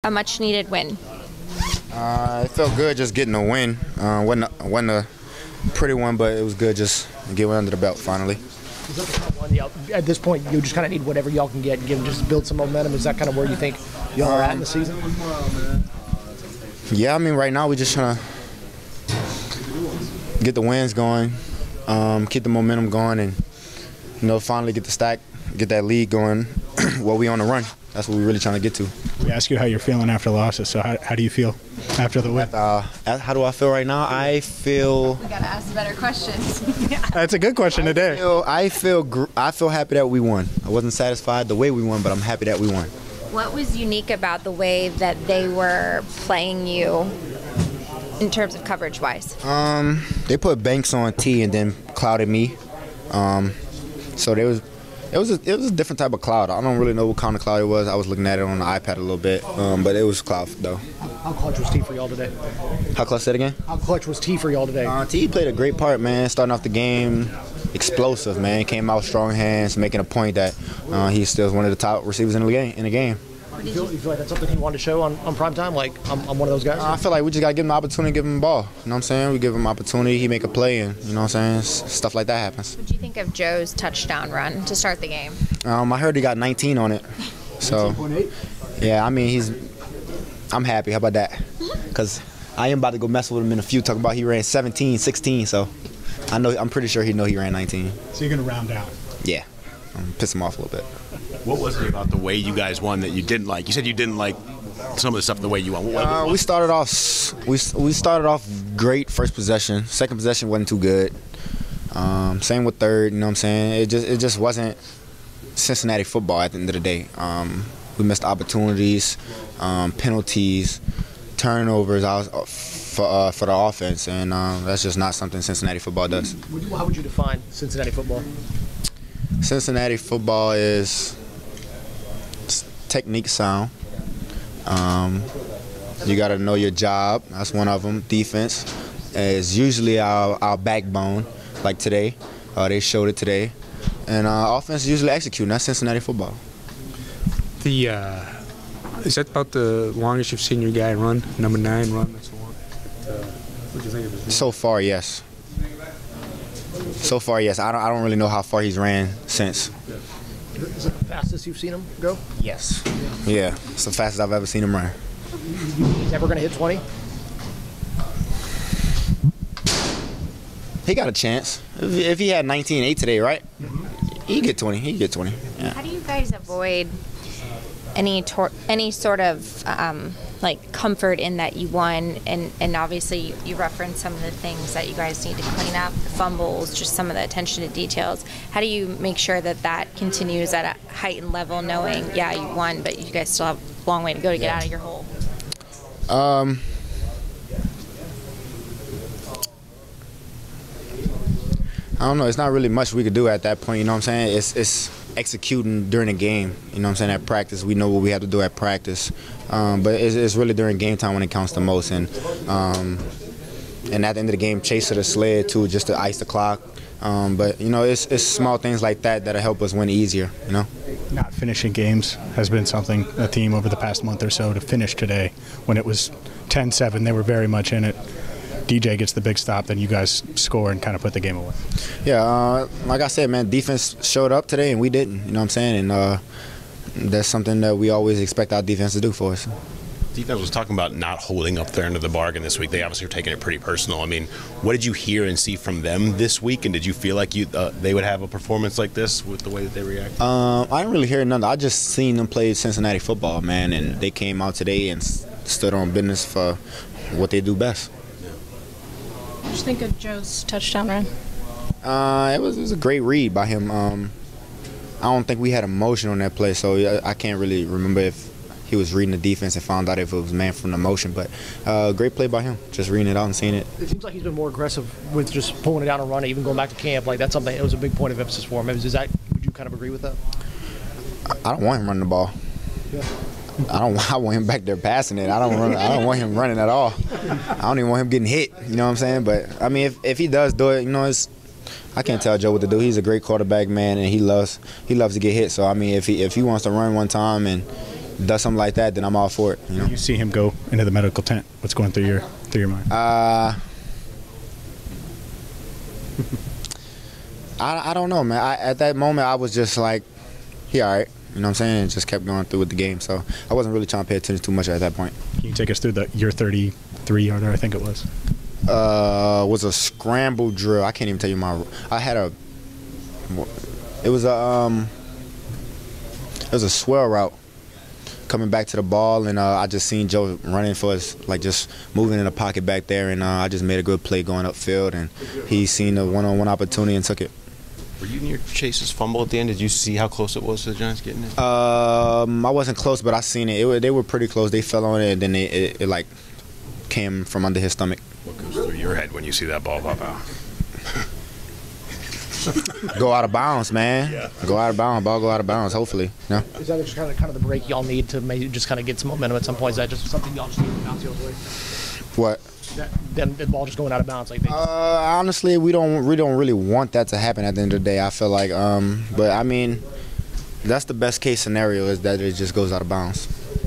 A much-needed win. It felt good just getting a win. Wasn't a pretty one, but it was good just getting under the belt finally. Is that the top one? At this point, you just kind of need whatever y'all can get and just build some momentum. Is that kind of where you think y'all are at in the season? Yeah, I mean, right now we're just trying to get the wins going, keep the momentum going, and finally get the stack, get that lead going. While we on the run. That's what we're really trying to get to. We ask you how you're feeling after losses. So how do you feel after the win? How do I feel right now? I feel. We gotta ask better questions. That's a good question today. I feel happy that we won. I wasn't satisfied the way we won, but I'm happy that we won. What was unique about the way that they were playing you in terms of coverage-wise? They put Banks on T and then clouded me. So it was a different type of cloud. I don't really know what kind of cloud it was. I was looking at it on the iPad a little bit, but it was cloud though. How clutch was T for y'all today? How clutch that again? How clutch was T for y'all today? T played a great part, man. Starting off the game, explosive, man. Came out with strong hands, making a point that he's still one of the top receivers in the game. You feel like that's something he wanted to show on prime time? Like, I'm one of those guys? I feel like we just got to give him the opportunity, give him the ball. You know what I'm saying? We give him opportunity, he make a play, and you know what I'm saying? Stuff like that happens. What do you think of Joe's touchdown run to start the game? I heard he got 19 on it. So, 19.8? Yeah, I mean, I'm happy. How about that? Because I am about to go mess with him in a few, talking about he ran 17, 16, so I'm pretty sure he ran 19. So you're going to round out? Yeah. Piss him off a little bit. What was it about the way you guys won that you didn't like? You said you didn't like some of the stuff the way you won. We started off great first possession. Second possession wasn't too good. Same with third. You know what I'm saying? It just wasn't Cincinnati football at the end of the day. We missed opportunities, penalties, turnovers for the offense, and that's just not something Cincinnati football does. How would you define Cincinnati football? Cincinnati football is technique sound. You got to know your job. That's one of them. Defense is usually our backbone, like today. They showed it today. And offense is usually executing. That's Cincinnati football. Is that about the longest you've seen your guy run? Number 9 run? That's the one. What do you think of his run? So far, yes. So far, yes. I don't really know how far he's ran since. Is it the fastest you've seen him go? Yes. Yeah, it's the fastest I've ever seen him run. He's never going to hit 20? He got a chance. If he had 19.8 today, right? He get 20. He get 20. Yeah. How do you guys avoid any sort of like comfort in that you won, and obviously you referenced some of the things that you guys need to clean up, the fumbles, just some of the attention to details. How do you make sure that continues at a heightened level, knowing, yeah, you won, but you guys still have a long way to go to get out of your hole? I don't know. It's not really much we could do at that point. You know what I'm saying? It's executing during the game. You know what I'm saying? At practice, we know what we have to do at practice. But it's really during game time when it counts the most. And at the end of the game, chase to the sled too, just to ice the clock. But it's small things like that'll help us win easier. Not finishing games has been something, a theme over the past month or so. To finish today, when it was 10-7, they were very much in it. DJ gets the big stop, then you guys score and kind of put the game away. Yeah, like I said, man, defense showed up today and we didn't. You know what I'm saying? And that's something that we always expect our defense to do for us. Defense was talking about not holding up their end of the bargain this week. They obviously are taking it pretty personal. I mean, what did you hear and see from them this week? And did you feel like they would have a performance like this with the way that they react? I didn't really hear nothing. I just seen them play Cincinnati football, man, and they came out today and stood on business for what they do best. What did you think of Joe's touchdown run? It was a great read by him. I don't think we had emotion on that play, so I can't really remember if he was reading the defense and found out if it was man from the motion. But great play by him, just reading it out and seeing it. It seems like he's been more aggressive with just pulling it down and running, even going back to camp. Like that's something. It was a big point of emphasis for him. Would you kind of agree with that? I don't want him running the ball. Yeah. I want him back there passing it. I don't want him running at all. I don't even want him getting hit. You know what I'm saying? But I mean, if he does do it, I can't tell Joe what to do. He's a great quarterback, man, and he loves to get hit. So I mean, if he wants to run one time and does something like that, then I'm all for it. You know. You see him go into the medical tent. What's going through your mind? I don't know, man. At that moment, I was just like, he all right. You know what I'm saying? And just kept going through with the game. So I wasn't really trying to pay attention too much at that point. Can you take us through your 33-yarder, I think it was? Was a scramble drill. I can't even tell you it was a swirl route coming back to the ball, and I just seen Joe running for us, like just moving in the pocket back there, and I just made a good play going upfield, and he seen the one-on-one opportunity and took it. Were you near Chase's fumble at the end? Did you see how close it was to the Giants getting it? I wasn't close, but I seen it. They were pretty close. They fell on it, and then it like came from under his stomach. What goes through your head when you see that ball pop out? Go out of bounds, man. Yeah. Go out of bounds. Ball go out of bounds, hopefully. No? Is that just kind of the break y'all need to maybe just kind of get some momentum at some point? Is that just something y'all just need to bounce the other way? What? The ball just going out of bounds like that? Honestly, we don't really want that to happen at the end of the day. I feel like, but I mean, that's the best case scenario is that it just goes out of bounds.